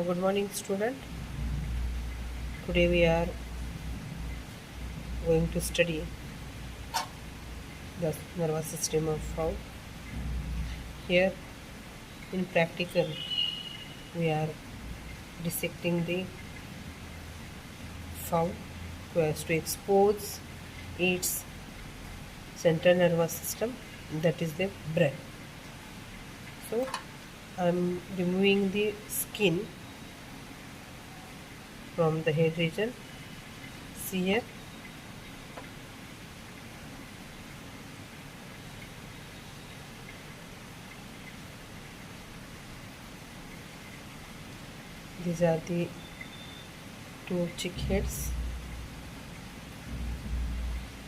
Good morning, student. Today we are going to study the nervous system of fowl. Here, in practical, we are dissecting the fowl to expose its central nervous system, that is the brain. So, I am removing the skin from the head region. See here. These are the two chick heads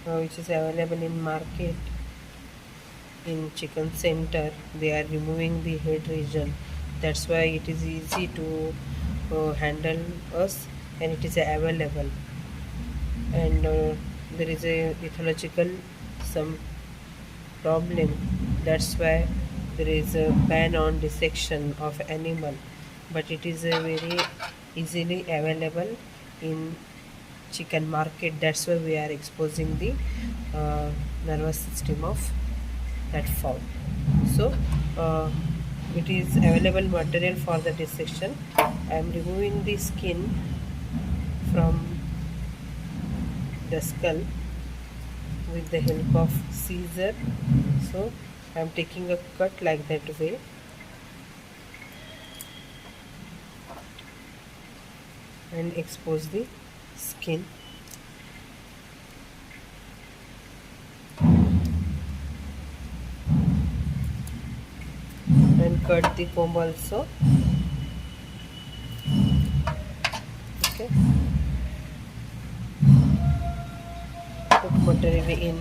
which is available in market. In chicken center they are removing the head region, that's why it is easy to handle us, and it is available. And there is a ethological some problem, that's why there is a ban on dissection of animal, but it is a very easily available in chicken market, that's why we are exposing the nervous system of that fowl. So it is available material for the dissection. I am removing the skin from the skull with the help of scissor. So I am taking a cut like that way, and expose the skin. And cut the comb also. Okay. Put material in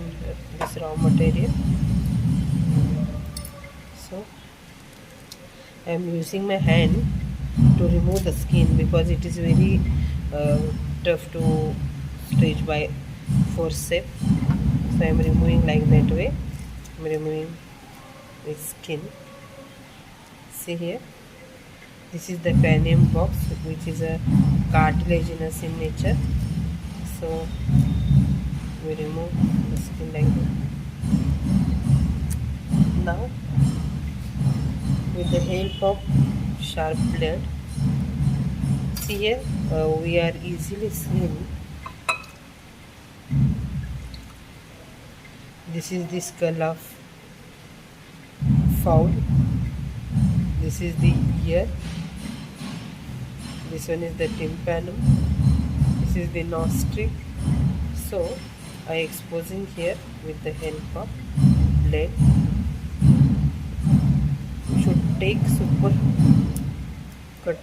this raw material. So I am using my hand to remove the skin because it is very tough to stretch by forceps. So I am removing like that way. I am removing the skin. See here, this is the cranium box, which is a cartilaginous in nature. So we remove the skin like that. Now with the help of sharp blade, see here, we are easily seeing this is the skull of fowl, this is the ear, this one is the tympanum, this is the nostril. So I exposing here with the help of blade. You should take super cut.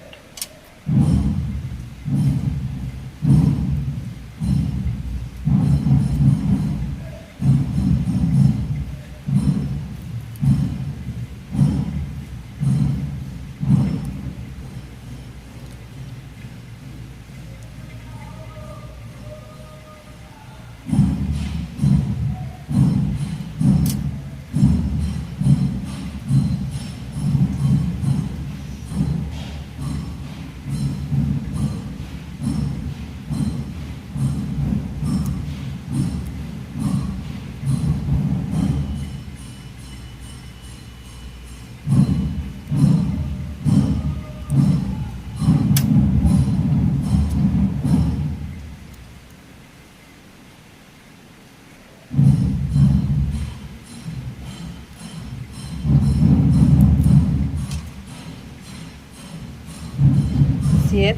Here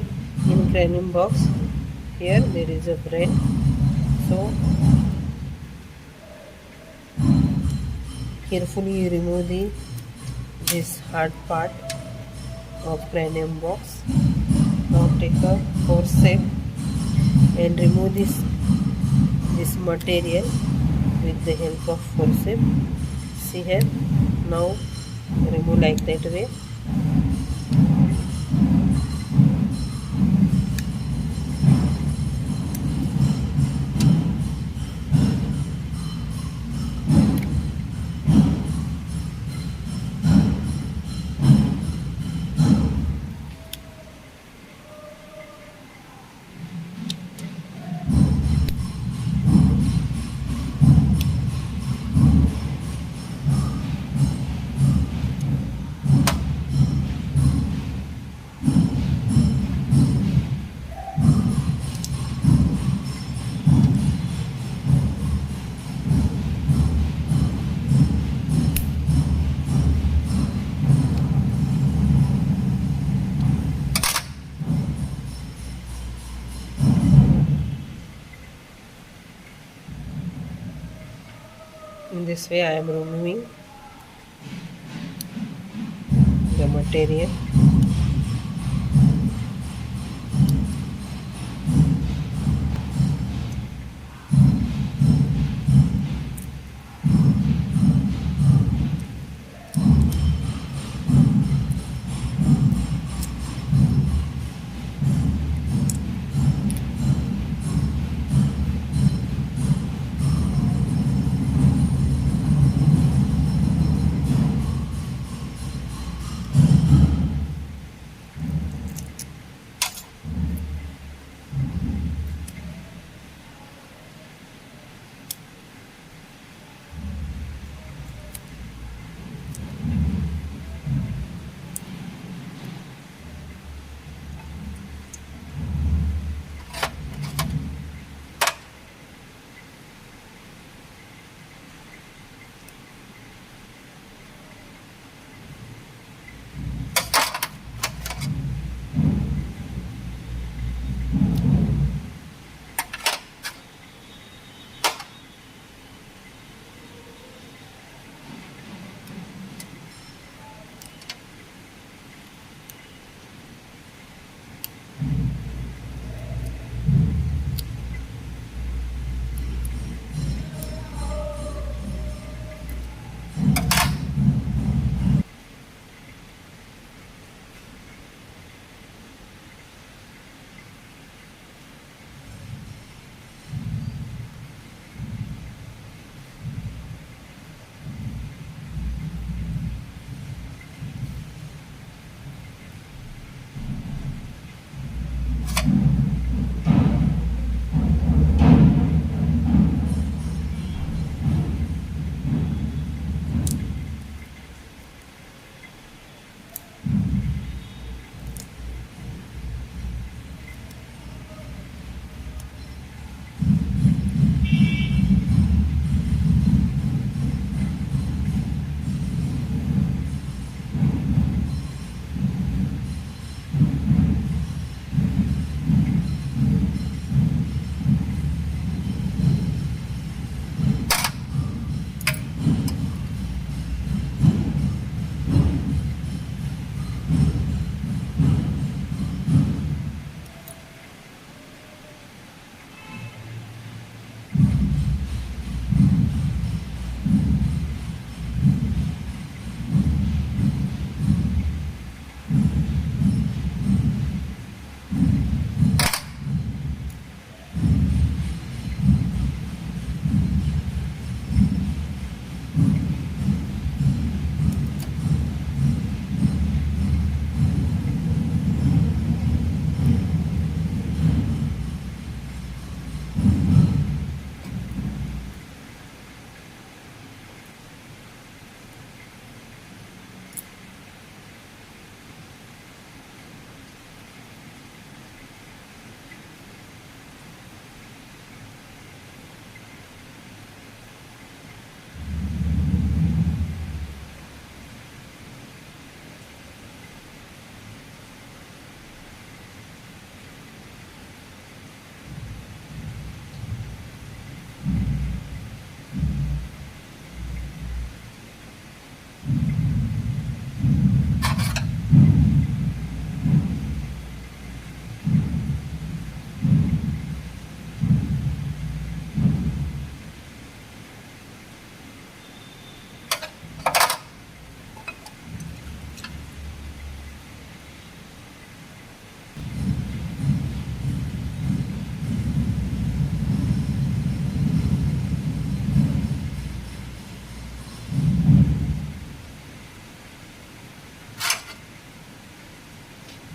in cranium box, here there is a brain. So carefully you remove this hard part of cranium box. Now take a forceps and remove this material with the help of forceps. See here, now remove like that way. In this way, I am removing the material.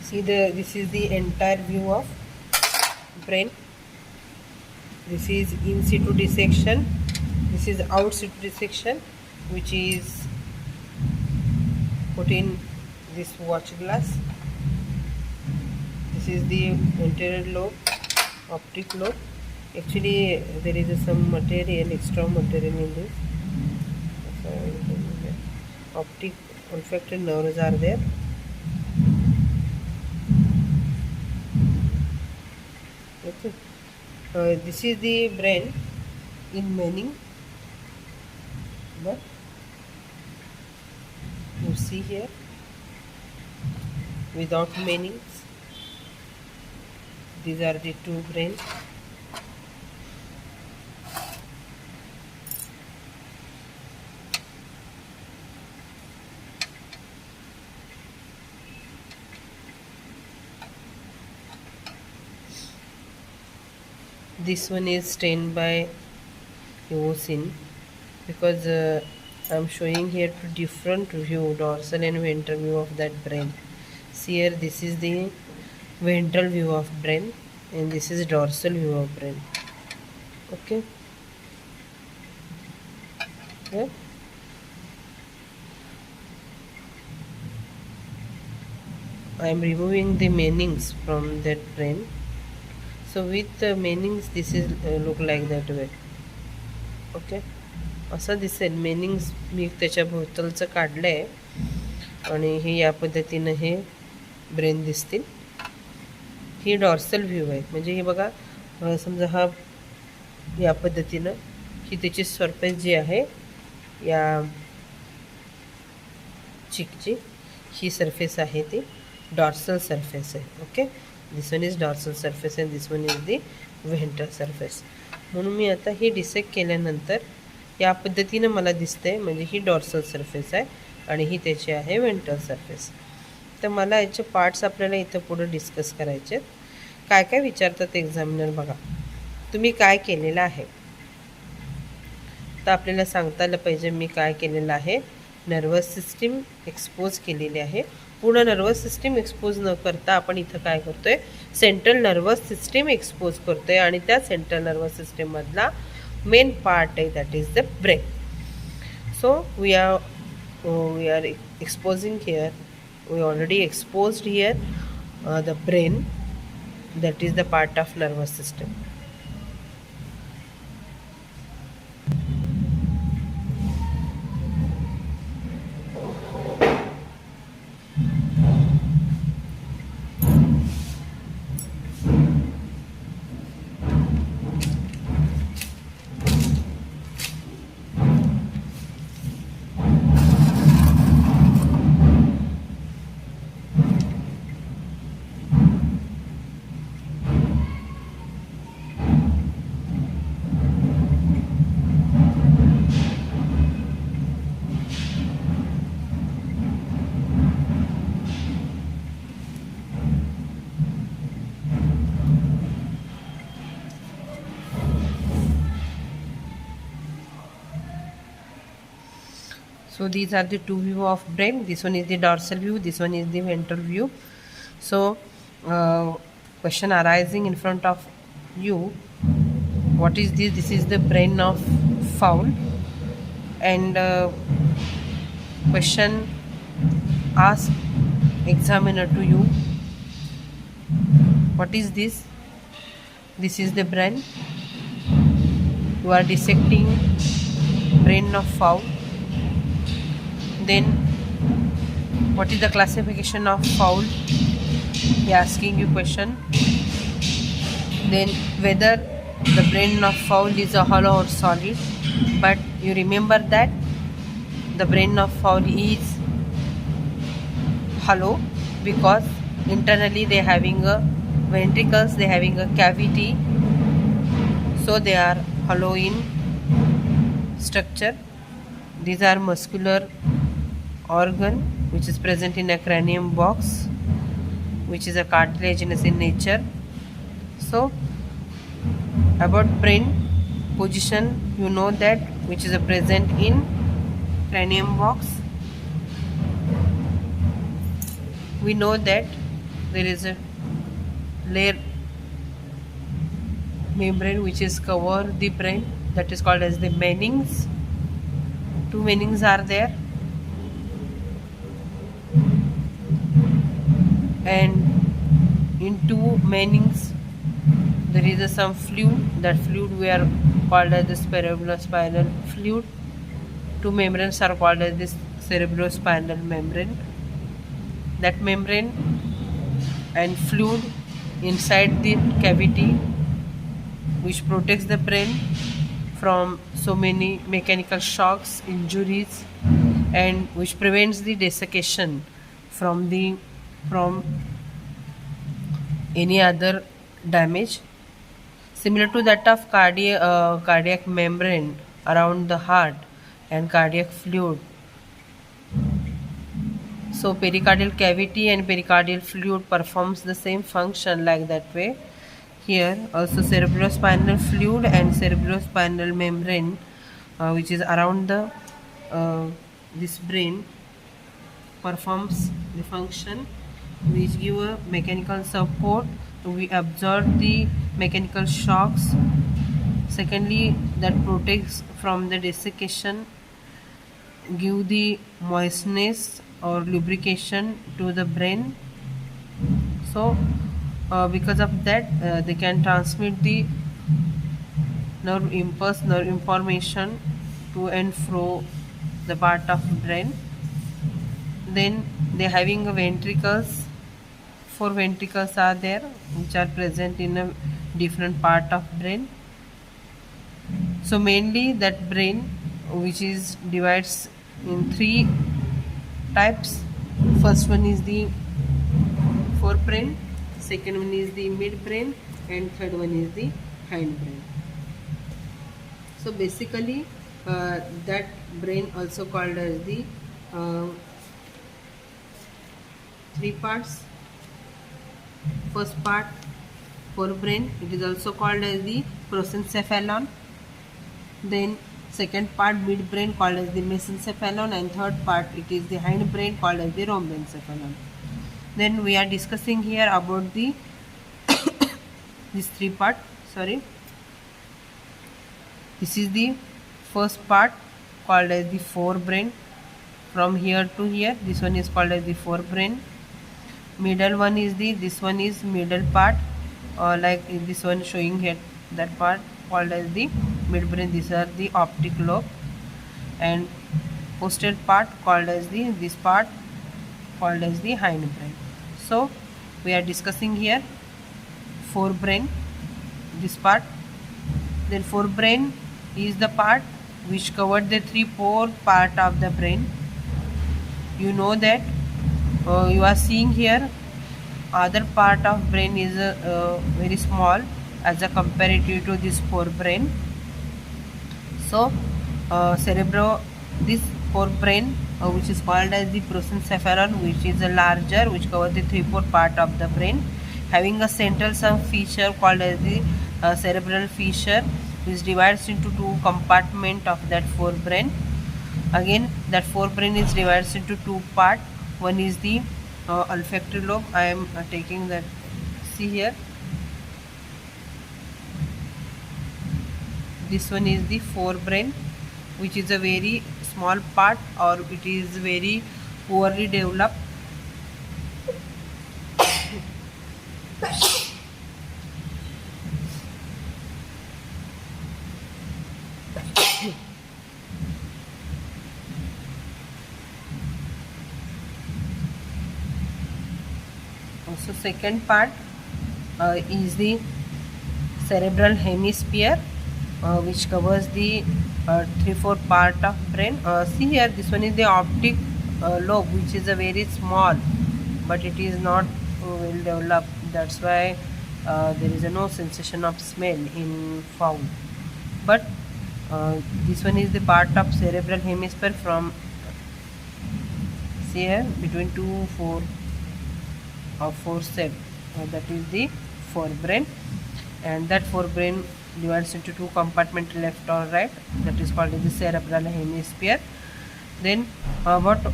See, this is the entire view of brain. This is in situ dissection. This is out situ dissection, which is put in this watch glass. This is the anterior lobe, optic lobe. Actually, there is some material, extra material in this. Optic, olfactory nerves are there. Okay. This is the brain in meaning. but you see here, without meanings, these are the two brains. This one is stained by eosin because I'm showing here two different view, dorsal and ventral view of that brain. See here, this is the ventral view of brain and this is dorsal view of brain. Okay. Yeah. I am removing the meanings from that brain. So with the meanings, this is look like that way. Okay. असं दिसेल. मेनिंग्स मी त्याच्या भोवतालचं काढलं आहे आणि हे या पद्धतीनं हे brain दिसतील. ही dorsal view आहे. म्हणजे हे बघा, समजा हा या पद्धतीनं ही त्याची सरफेस जी आहे या चिकची, ही सरफेस आहे ती डॉर्सल सरफेस आहे. Okay. This one is dorsal surface and this one is the ventral surface. म्हणून मी आता ही डिसेक्ट केल्यानंतर या पद्धतीनं मला दिसते, म्हणजे ही डॉर्सल सरफेस आहे आणि ही त्याची आहे व्हेंट्रल सरफेस. तर मला याचे पार्ट्स आपल्याला इथं पुढं डिस्कस करायचे आहेत. काय काय विचारतात एक्झामिनर बघा. तुम्ही काय केलेलं आहे, तर आपल्याला सांगता आलं पाहिजे मी काय केलेलं आहे. नर्वस सिस्टीम एक्सपोज केलेली आहे. पूर्ण नर्वस सिस्टीम एक्सपोज न करता आपण इथं काय करतोय, सेंट्रल नर्वस सिस्टीम एक्सपोज करतोय आणि त्या सेंट्रल नर्वस सिस्टीममधला मेन पार्ट आहे, that is the brain. So we are exposing here, we already exposed here the brain, that is the part of nervous system. So these are the two view of brain. This one is the dorsal view, this one is the ventral view. So question arising in front of you, what is this? This is the brain of fowl. And question ask examiner to you, what is this? This is the brain. You are dissecting brain of fowl. Then what is the classification of fowl? He asking you question. Then whether the brain of fowl is a hollow or solid. But you remember that the brain of fowl is hollow because internally they having a ventricles, they having a cavity, so they are hollow in structure. These are muscular organ which is present in a cranium box, which is a cartilaginous in nature. So about brain position, you know that which is a present in cranium box. We know that there is a layer membrane which is cover the brain, that is called as the meninges. Two meninges are there, and in two meninges there is some fluid. That fluid we are called as the cerebrospinal fluid. Two membranes are called as this cerebrospinal membrane. That membrane and fluid inside the cavity which protects the brain from so many mechanical shocks, injuries, and which prevents the desiccation from any other damage, similar to that of cardiac membrane around the heart and cardiac fluid. So pericardial cavity and pericardial fluid performs the same function like that way. Here also cerebrospinal fluid and cerebrospinal membrane, which is around the this brain, performs the function which give a mechanical support. We absorb the mechanical shocks. Secondly, that protects from the desiccation, give the moistness or lubrication to the brain. So because of that, they can transmit the nerve impulse, nerve information to and fro the part of brain. Then they having a ventricles. 4 ventricles are there which are present in a different part of brain. So mainly that brain which is divides in 3 types. First one is the forebrain, second one is the midbrain, and third one is the hindbrain. So basically that brain also called as the 3 parts. First part, forebrain, it is also called as the prosencephalon. Then second part, midbrain, called as the mesencephalon, and third part, it is the hindbrain, called as the rhombencephalon. Then we are discussing here about the this 3 part. Sorry, this is the first part called as the forebrain. From here to here, this one is called as the forebrain. Middle one is this one is middle part, like this one showing here, that part called as the midbrain. These are the optic lobe. And posterior part called as this part called as the hindbrain. So we are discussing here forebrain, this part. Then forebrain is the part which covered the 3/4 part of the brain. You know that you are seeing here other part of brain is very small as a comparative to this forebrain. So this forebrain which is called as the prosencephalon, which is a larger, which covers the 3/4 part of the brain, having a central some feature called as the cerebral fissure, which divides into 2 compartments of that forebrain. Again, that forebrain is divided into 2 parts. One is the olfactory lobe. I am taking that. See here, this one is the forebrain, which is a very small part, or it is very poorly developed. Also, second part is the cerebral hemisphere, which covers the 3/4 part of brain. See here, this one is the optic lobe, which is a very small, but it is not well developed. That's why there is no sensation of smell in found. But this one is the part of cerebral hemisphere from, see here, between 2 4 or forceps, that is the forebrain. And that forebrain divides into 2 compartments, left or right, that is called the cerebral hemisphere. Then about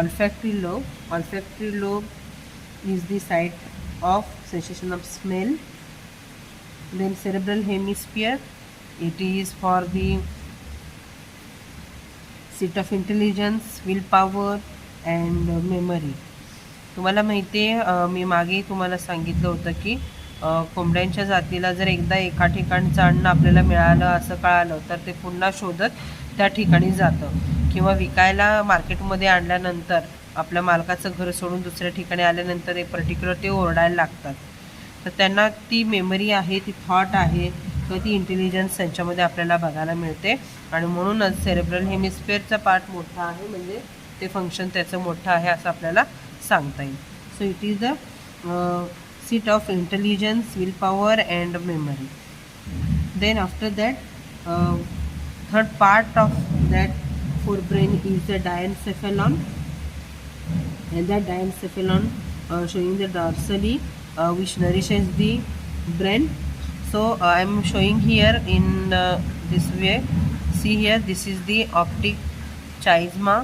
olfactory lobe. Olfactory lobe is the site of sensation of smell. Then cerebral hemisphere, it is for the seat of intelligence, willpower and memory. तुम्हाला माहिती आहे, मी मागे तुम्हाला सांगितलं होतं की कोंबड्यांच्या जातीला जर एकदा एका ठिकाणचं अन्न आपल्याला मिळालं असं कळालं तर ते पुन्हा शोधत त्या ठिकाणी जातं, किंवा विकायला मार्केटमध्ये आणल्यानंतर आपल्या मालकाचं घर सोडून दुसऱ्या ठिकाणी आल्यानंतर एक पर्टिक्युलर ते ओरडायला लागतात. तर त्यांना ती मेमरी आहे, ती थॉट आहे किंवा ती इंटेलिजन्स त्यांच्यामध्ये आपल्याला बघायला मिळते. आणि म्हणूनच सेरेब्रल हेमिस्फिअरचा पार्ट मोठा आहे, म्हणजे ते फंक्शन त्याचं मोठं आहे असं आपल्याला सांगता येईल. So it is the seat of intelligence, will power and memory. Then after that third part of that forebrain is the diencephalon, and that diencephalon showing the dorsally which nourishes the brain. So I am showing here in this way. See here, this is the optic chiasma,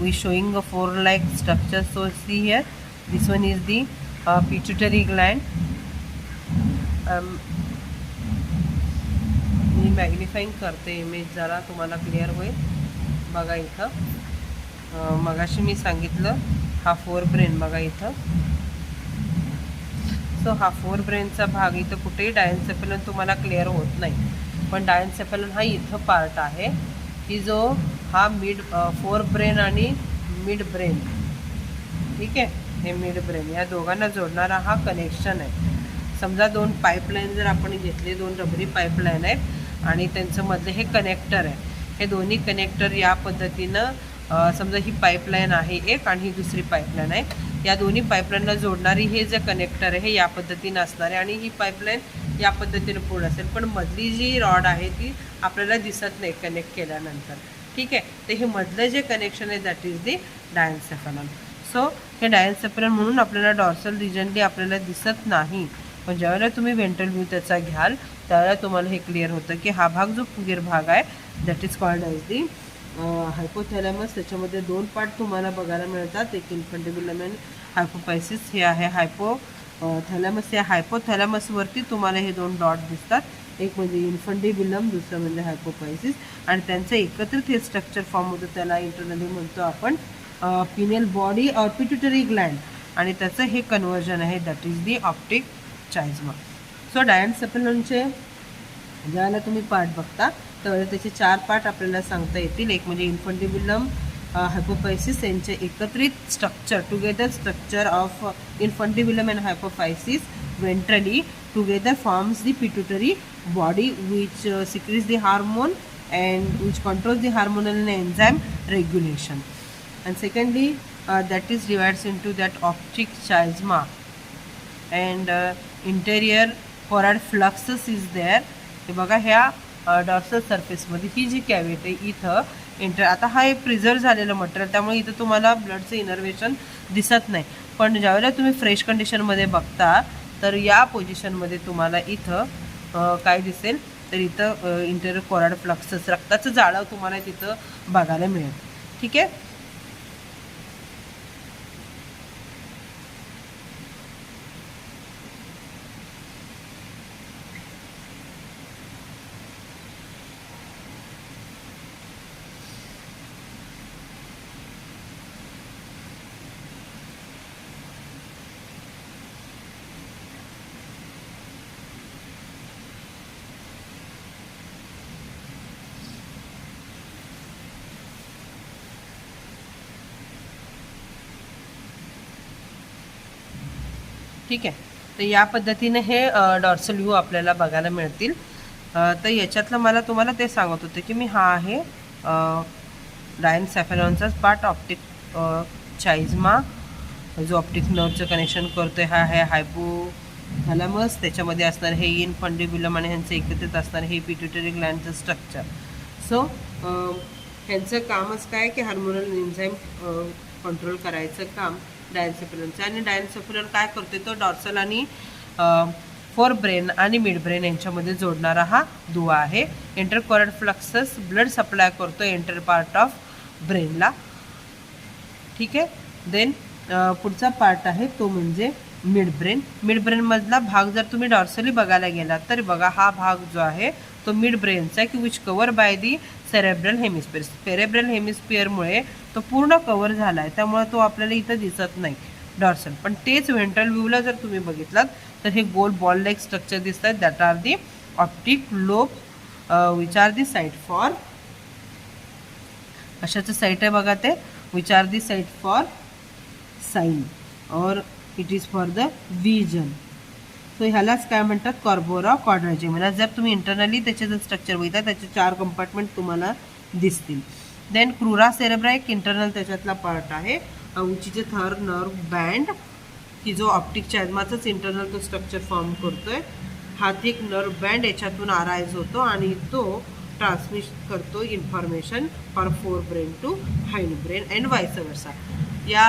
we showing a four like structure. So see here, this one is the pituitary gland. Me magnifying करते image जरा तुम्हाला clear होईल. बघा इथं मगाशी मी सांगितलं हा fore brain, बघा इथं. सो हा फोर ब्रेनचा भाग इथं कुठेही डायन्सेफेलन तुम्हाला क्लिअर होत नाही, पण डायन्सेफेलन हा इथं पार्ट आहे की जो हा मिड फोर ब्रेन आणि मिड ब्रेन, ठीक आहे, हे मिड ब्रेन या दोघांना जोडणारा हा कनेक्शन आहे. समजा दोन पाईपलाईन जर आपण घेतले, दोन रबरी पाईपलाईन आहेत आणि त्यांचं मधले हे कनेक्टर आहे. हे दोन्ही कनेक्टर या पद्धतीनं समजा ही पाईपलाईन आहे एक आणि ही दुसरी पाईपलाईन आहे. या दोन्ही पाईपलाईनला जोडणारी हे जे कनेक्टर आहे हे या पद्धतीनं असणार आहे आणि ही पाईपलाईन या पद्धतीनं पुढे असेल, पण मधली जी रॉड आहे ती आपल्याला दिसत नाही कनेक्ट केल्यानंतर, ठीक आहे. तर हे मधलं जे कनेक्शन आहे दॅट इज दी डायन्सेफेलन. सो हे डायन्सेफेलन म्हणून आपल्याला डॉर्सल रिजनली आपल्याला दिसत नाही, पण ज्यावेळेला तुम्ही वेंट्रल व्ह्यू त्याचा घ्याल त्यावेळेला तुम्हाला हे क्लिअर होतं की हा भाग जो फुगीर भाग आहे that is called as the hypothalamus. त्याच्यामध्ये दोन पार्ट तुम्हाला बघायला मिळतात, एक इन्फंटिबुलम अँड हायपोफायसिस. हे आहे हायपोथॅलॅमस. या हायपोथॅलॅमसवरती तुम्हाला हे दोन डॉट दिसतात, एक म्हणजे इन्फंटिबुलम, दुसरं म्हणजे हायपोफायसिस, आणि त्यांचं एकत्रित हे स्ट्रक्चर फॉर्म होतं. त्याला इंटरनली म्हणतो आपण pineal body or pituitary Gland, आणि त्याचं हे कन्व्हर्जन आहे दॅट इज दी ऑप्टिक चाइज्मा. सो डायन्सेफेलनचे ज्यावेळेला तुम्ही पार्ट बघता त्यावेळेला त्याचे चार पार्ट आपल्याला सांगता येतील. एक म्हणजे इन्फंटिबुलम, हायपोफायसिस यांचे एकत्रित structure, together structure of infundibulum and hypophysis ventrally together forms the pituitary body which secretes the hormone and which controls the hormonal and enzyme regulation. And secondly that is divides into that optic chiasma and interior choroid fluxus is there. हे बघा ह्या dorsal सरफेसमध्ये ही जी cavity इथं आता हा एक preserve झालेलं material, त्यामुळे इथं तुम्हाला ब्लडचं इनर्वेशन दिसत नाही, पण ज्यावेळेला तुम्ही फ्रेश कंडिशनमध्ये बघता तर या पोझिशनमध्ये तुम्हाला इथं काय दिसेल तर इथं इंटेरियर कोरॉइड फ्लक्सस, रक्ताचं जाळं तुम्हाला तिथं बघायला मिळेल, ठीक आहे. ठीक आहे. तर या पद्धतीने हे डॉर्सल व्ह्यू आपल्याला बघायला मिळतील. तर याच्यातलं मला तुम्हाला ते सांगत होते की मी हा आहे डायन्सेफेलॉनचाच पार्ट, ऑप्टिक चाइज्मा जो ऑप्टिक नर्वचं कनेक्शन करतो आहे, हा आहे हायपोथॅलॅमस. त्याच्यामध्ये असणार हे इन्फंटिबुलम आणि ह्यांचं एकत्रित असणार हे पिट्युटरी ग्लँडचं स्ट्रक्चर. सो ह्यांचं कामच काय की हार्मोनल एन्झाईम कंट्रोल करायचं काम डायन्सेफेलनचं. आणि डायन्सेफेलन काय करते तो डॉर्सल आणि फोर ब्रेन आणि मिड ब्रेन यांच्यामध्ये जोडणारा हा दुवा आहे. इंटरकोरॉइड फ्लक्सस ब्लड सप्लाय करतो एंटर पार्ट ऑफ ब्रेनला, ठीक आहे. देन पुढचा पार्ट आहे तो म्हणजे मिड ब्रेन. मिड ब्रेनमधला भाग जर तुम्ही डॉर्सली बघायला गेलात तर बघा हा भाग जो आहे तो मिड ब्रेनचा आहे की which cover by the cerebral hemisphere. Cerebral हेमिस्फिअरमुळे तो पूर्ण कवर झाला आहे, त्यामुळे तो आपल्याला इथं दिसत नाही डॉर्सल. पण तेच व्हेंट्रल व्ह्यूला जर तुम्ही बघितलात तर हे गोल बॉल लाईक स्ट्रक्चर दिसत आहेत that are the optic lobe which are the site for, कशाचं साईट आहे बघा ते, which are the site for sign or it is for the vision. So ह्यालाच काय म्हणतात, कॉर्बोरा क्वाड्राजिमिना. जर तुम्ही इंटरनली त्याचे जर स्ट्रक्चर बघितला, त्याचे 4 कंपार्टमेंट तुम्हाला दिसतील. देन क्रुरा सेरेब्रा एक इंटरनल त्याच्यातला पार्ट आहे. उंचीचे थर नर्व बँड की जो ऑप्टिक चॅझमाचाच इंटरनल तो स्ट्रक्चर फॉर्म करतोय. हात एक नर्व बँड याच्यातून आराईज होतो आणि तो ट्रान्समिट करतो information for fore brain to hind brain and vice versa. या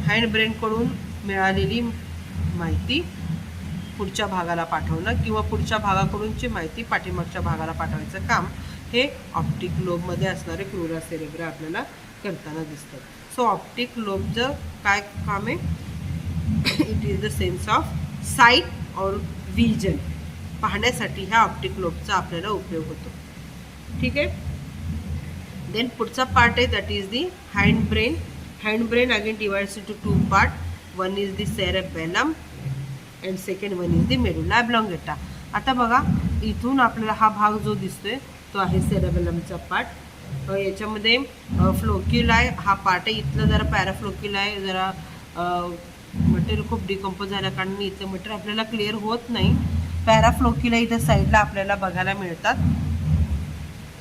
हाइंड ब्रेनकडून मिळालेली माहिती पुढच्या भागाला पाठवणं किंवा पुढच्या भागाकडूनची माहिती पाठीमागच्या भागाला पाठवायचं काम हे ऑप्टिक लोबमध्ये असणारे क्रुरा सेरेब्रा आपल्याला करताना दिसतं. सो ऑप्टिक लोबचं काय काम आहे, it is the sense of site और विजन. पाहण्यासाठी ह्या ऑप्टिक लोबचा आपल्याला उपयोग होतो. ठीक आहे. देन पुढचा पार्ट आहे that is the hind brain. Hind brain again divides into 2 part. One is the cerebellum and second one is the medulla oblongata. आता बघा इथून आपल्याला हा भाग जो दिसतोय तो आहे सेरेबेलमचा पार्ट. याच्यामध्ये फ्लोक्युलाय हा पार्ट आहे. इथलं जरा पॅराफ्लोक्युलाय जरा मटेरियल खूप डिकम्पोज झाल्या कारण इथलं मटेरियल आपल्याला क्लिअर होत नाही. पॅराफ्लोक्युलाय इथं साईडला आपल्याला बघायला मिळतात.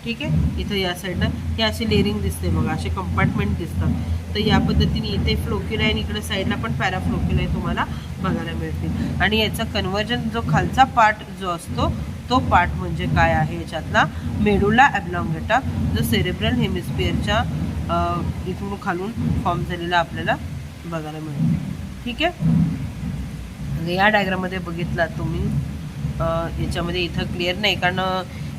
ठीक आहे. इथं या साईडला हे अशी लेअरिंग दिसते बघा, असे कंपार्टमेंट दिसतात. तर या पद्धतीने इथे फ्लोक्युलाय आणि इकडे साईडला पण पॅराफ्लोक्युलाय तुम्हाला बघायला मिळतील. आणि याचा कन्व्हर्जन जो खालचा पार्ट जो असतो तो पार्ट म्हणजे काय आहे, याच्यातला मेडुला ऑब्लॉंगेटा जो सेरेब्रल हेमिस्फिअरच्या इथून खालून फॉर्म झालेला आपल्याला बघायला मिळतो. ठीक आहे. या डायग्राममध्ये बघितला तुम्ही, याच्यामध्ये इथं क्लिअर नाही कारण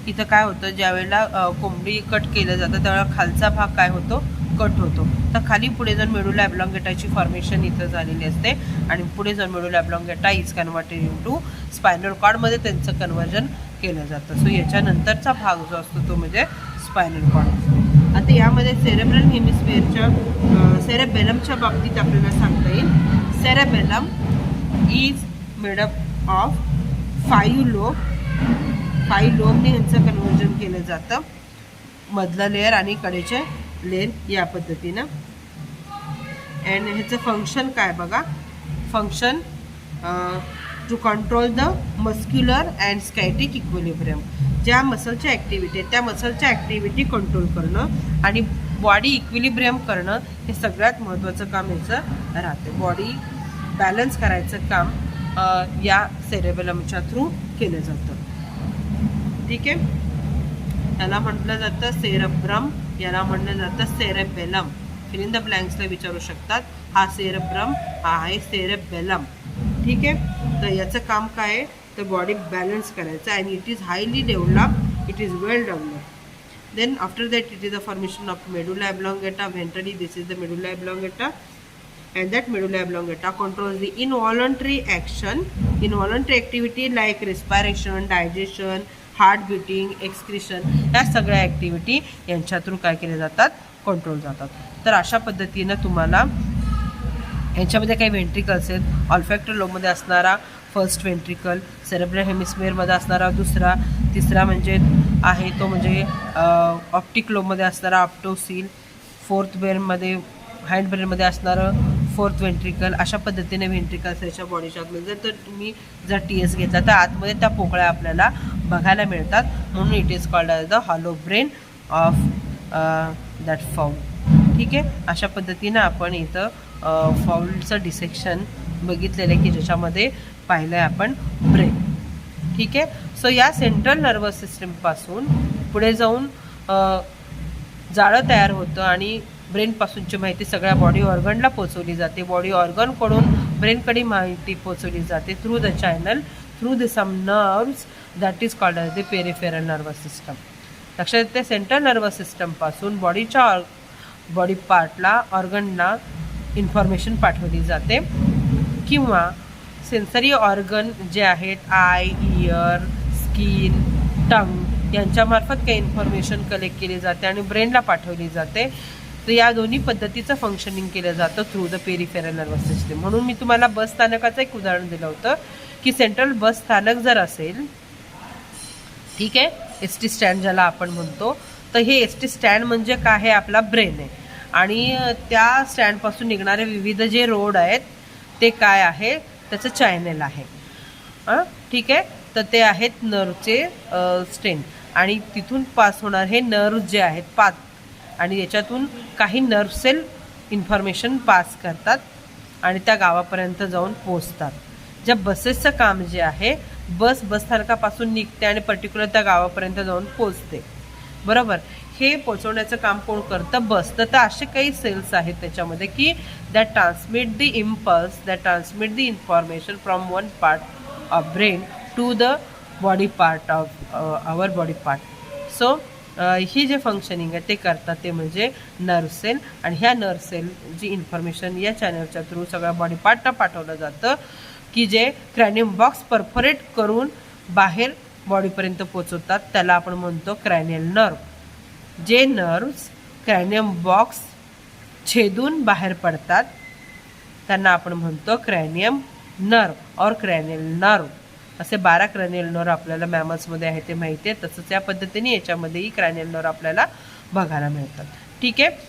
इथं काय होतं, ज्यावेळेला कोंबडी कट केलं जातं त्यावेळेला खालचा भाग काय होतो, कट होतो. तर खाली पुढे जाऊन मेडुला ऑब्लॉंगेटाची फॉर्मेशन इथं झालेली असते आणि पुढे जाऊन medulla oblongata is converted into spinal कॉर्डमध्ये त्यांचं कन्व्हर्जन केलं जातं. सो याच्यानंतरचा भाग जो असतो तो म्हणजे स्पायनल कॉर्ड असतो. आता यामध्ये सेरेब्रल हेमिस्फिअरच्या सेरेबेलमच्या बाबतीत आपल्याला सांगता येईल, cerebellum is made up of 5 lobe. 5 लोबने यांचं कन्व्हर्जन केलं जातं. मधलं लेअर आणि कडेचे लेअर या पद्धतीनं. अँड ह्याचं फंक्शन काय बघा, function to control the muscular and static equilibrium. ज्या मसलच्या ॲक्टिव्हिटी आहेत त्या मसलच्या ॲक्टिव्हिटी कंट्रोल करणं आणि बॉडी इक्विलिब्रियम करणं हे सगळ्यात महत्त्वाचं काम याचं राहते. बॉडी बॅलन्स करायचं काम या सेरेबेलमच्या थ्रू केलं जातं. ठीक आहे. याला म्हटलं जातं सेरेब्रम, याला म्हटलं जातं सेरेबेलम. फिल इन द ब्लँक्सला विचारू शकतात. हा सेरेब्रम, हा आहे सेरेबेलम. ठीक आहे. तर याचं काम काय आहे, तर बॉडी बॅलन्स करायचं आणि it is highly develop, it is well develop. Then after that it is the formation of medulla oblongata. Ventrally this is the medulla oblongata, and that medulla oblongata controls the involuntary action, involuntary activity like respiration, digestion, heart beating, excretion, या सगळ्या activity यांच्या through काय केल्या जातात, control जातात. तर अशा पद्धतीनं तुम्हाला यांच्यामध्ये काही व्हेंट्रिकल्स आहेत. ऑल्फॅक्टरी लोबमध्ये असणारा फर्स्ट व्हेंट्रिकल, सेरेब्रल हेमिस्फिअरमध्ये असणारा दुसरा, तिसरा म्हणजे आहे तो म्हणजे ऑप्टिक लोबमध्ये असणारा ऑप्टोसील, फोर्थ ब्रेनमध्ये हँड ब्रेनमध्ये असणारं फोर्थ व्हेंट्रिकल. अशा पद्धतीने व्हेंट्रिकल्स याच्या बॉडीच्या आतमध्ये जर तुम्ही जर TS घेतला तर आतमध्ये त्या पोकळ्या आपल्याला बघायला मिळतात. म्हणून it is called as the hollow brain of that foul. ठीक आहे. अशा पद्धतीनं आपण इथं फाऊलचं डिसेक्शन बघितलेलं आहे की ज्याच्यामध्ये पाहिलं आहे आपण ब्रेन. ठीक आहे. सो या सेंट्रल नर्वस सिस्टमपासून पुढे जाऊन जाळं तयार होतं आणि ब्रेनपासूनची माहिती सगळ्या बॉडी ऑर्गनला पोचवली जाते. बॉडी ऑर्गनकडून ब्रेनकडे माहिती पोचवली जाते through the channel, through the some nerves that is called as the peripheral nervous system. लक्षात येते. सेंट्रल नर्वस सिस्टमपासून बॉडीच्या बॉडी पार्टला ऑर्गनला इन्फॉर्मेशन पाठवली जाते किंवा सेन्सरी ऑर्गन जे आहेत आय, इयर, स्किन, टंग यांच्यामार्फत काही इन्फॉर्मेशन कलेक्ट केली जाते आणि ब्रेनला पाठवली जाते. तर या दोन्ही पद्धतीचं फंक्शनिंग केलं जातं through the peripheral nervous system. म्हणून मी तुम्हाला बस स्थानकाचं एक उदाहरण दिलं होतं की सेंट्रल बस स्थानक जर असेल, ठीक आहे, ST स्टँड ज्याला आपण म्हणतो, तर हे ST स्टँड म्हणजे काय आहे, आपला ब्रेन आहे. आणि त्या स्टँडपासून निघणारे विविध जे रोड आहेत ते काय आहे, त्याचं चॅनल आहे. ठीक आहे. तर ते आहेत नर्वचे स्टेम आणि तिथून पास होणार हे नर्व जे आहेत पाच आणि याच्यातून काही नर्व सेल इन्फॉर्मेशन पास करतात आणि त्या गावापर्यंत जाऊन पोचतात. ज्या बसेसचं काम जे आहे, बस स्थानकापासून निघते आणि पर्टिक्युलर त्या गावापर्यंत जाऊन पोचते, बरोबर. हे पोचवण्याचं काम कोण करतं? बस. तर असे काही सेल्स आहेत त्याच्यामध्ये की that transmit the impulse, that transmit the information from one part of brain to the body part of our body part. So ही जे फंक्शनिंग आहे ते करतात ते म्हणजे नर्व सेल. आणि ह्या नर्व सेल जी इन्फॉर्मेशन या चॅनलच्या थ्रू सगळ्या बॉडी पार्टला पाठवलं जातं की जे क्रॅनियम बॉक्स परफोरेट करून बाहेर बॉडीपर्यंत पोचवतात, त्याला आपण म्हणतो क्रॅनियल नर्व. जे नर्व्स क्रॅनियम बॉक्स छेदून बाहेर पडतात त्यांना आपण म्हणतो क्रॅनियम नर्व और क्रॅनियल नर्व. असे 12 क्रॅनियल नर्व आपल्याला मॅमल्समध्ये आहे ते माहिती आहे. तसंच या पद्धतीने याच्यामध्येही क्रॅनियल नर्व आपल्याला बघायला मिळतात. ठीक आहे.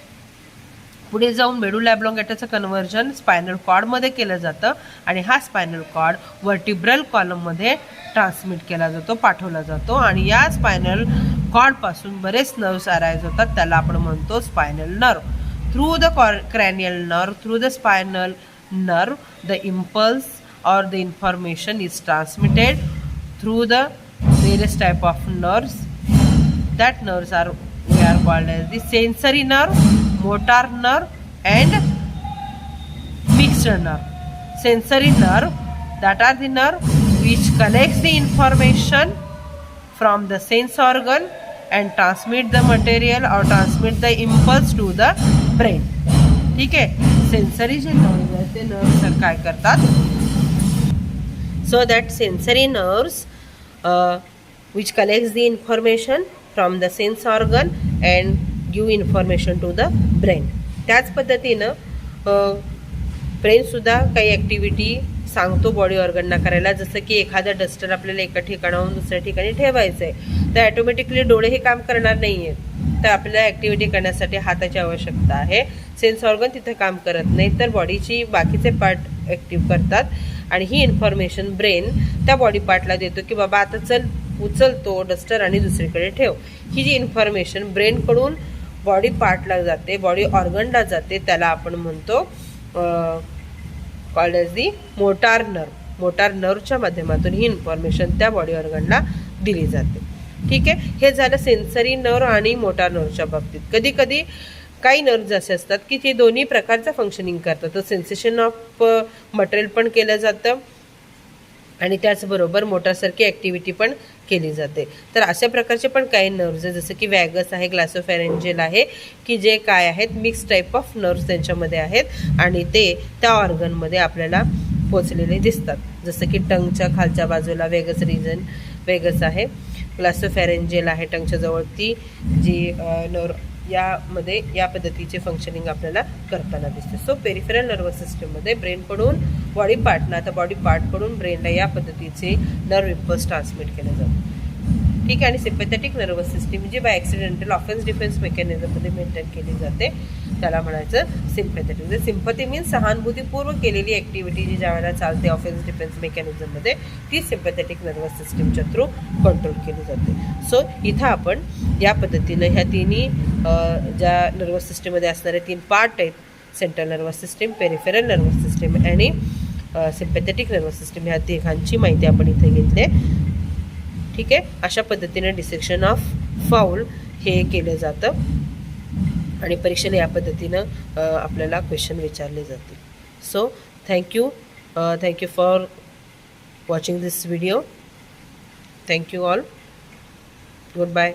पुढे जाऊन मेडुला ऑब्लॉंगेटाचं कन्व्हर्जन स्पायनल कॉर्डमध्ये केलं जातं आणि हा स्पायनल कॉर्ड वर्टिब्रल कॉलममध्ये ट्रान्समिट केला जातो, पाठवला जातो. आणि या स्पायनल कॉर्डपासून बरेच नर्व्स अराईज होतात, त्याला आपण म्हणतो spinal nerve. Through the cranial nerve, through the spinal nerve, the impulse or the information is transmitted through the various type of nerves. That nerves we are called as the sensory nerve, motor nerve and mixed nerve. Sensory nerve, that are the nerve which collects the information from the sense organ and transmit the material or transmit the impulse to the brain. ठीक आहे. Sensory जे nerves आहेत ते nerves काय करतात? So that sensory nerves which collects the information from the sense organ and give information to the brain. त्याच पद्धतीनं ब्रेनसुद्धा काही activity सांगतो बॉडी ऑर्गनना करायला. जसं की एखादं डस्टर आपल्याला एका ठिकाणाहून दुसऱ्या ठिकाणी ठेवायचं आहे, तर ॲटोमॅटिकली डोळे हे काम करणार नाही आहेत. तर आपल्याला ॲक्टिव्हिटी करण्यासाठी हाताची आवश्यकता आहे. सेन्स ऑर्गन तिथं काम करत नाही, तर बॉडीची बाकीचे पार्ट ॲक्टिव्ह करतात आणि ही इन्फॉर्मेशन ब्रेन त्या बॉडी पार्टला देतो की बाबा आता चल उचल तो डस्टर आणि दुसरीकडे ठेव. ही जी इन्फॉर्मेशन ब्रेनकडून बॉडी पार्टला जाते, बॉडी ऑर्गनला जाते, त्याला आपण म्हणतो called as the motor nerve. Motor नर्वच्या माध्यमातून ही इन्फॉर्मेशन त्या बॉडी ऑर्गनला दिली जाते. ठीक आहे. हे झालं सेन्सरी नर्व आणि मोटार नर्वच्या बाबतीत. कधी कधी काही नर्व्ज असे असतात की ते दोन्ही प्रकारचं फंक्शनिंग करतात. तर सेन्सेशन ऑफ मटेरियल पण केलं जातं आणि त्याचबरोबर मोटारसारखी ॲक्टिव्हिटी पण केली जाते. तर अशा प्रकारचे पण काही नर्व्ज आहे, जसं की वॅगस आहे, ग्लासोफॅरेंजियल आहे, की जे काय आहेत मिक्स टाईप ऑफ नर्व्स त्यांच्यामध्ये आहेत आणि ते त्या ऑर्गनमध्ये आपल्याला पोचलेले दिसतात. जसं की टंगच्या खालच्या बाजूला वेगस रिजन वेगस आहे, ग्लासोफॅरेंजियल आहे टंगच्या जवळ, ती जी नर्व यामध्ये या पद्धतीचे फंक्शनिंग आपल्याला करताना दिसते. सो पेरिफेरल नर्वस सिस्टममध्ये ब्रेनकडून बॉडी पार्टला, आता बॉडी पार्टकडून ब्रेनला या पद्धतीचे नर्व इम्पल्स ट्रान्समिट केले जातात. ठीक आहे. आणि सिम्पॅथेटिक नर्वस सिस्टीम जी बाय ॲक्सिडेंटल ऑफेन्स डिफेन्स मेकॅनिझममध्ये मेंटेन केली जाते, त्याला म्हणायचं सिम्पॅथेटिक. म्हणजे सिम्पथी मीन्स सहानुभूतीपूर्व केलेली ॲक्टिव्हिटी जी ज्यावेळेला चालते ऑफेन्स डिफेन्स मेकॅनिझममध्ये, ती सिम्पॅथेटिक नर्वस सिस्टीमच्या थ्रू कंट्रोल केली जाते. सो इथं आपण या पद्धतीनं ह्या तिन्ही ज्या नर्वस सिस्टीममध्ये असणारे 3 पार्ट आहेत, central nervous system, peripheral nervous system आणि सिम्पॅथेटिक नर्वस सिस्टीम, ह्या तिघांची माहिती आपण इथे घेतली. ठीक आहे. अशा पद्धतीने डिसेक्शन ऑफ फाऊल हे केलं जातं आणि परीक्षेला या पद्धतीनं आपल्याला क्वेश्चन विचारले जातील. So thank you for watching this video. Thank you all. Good bye.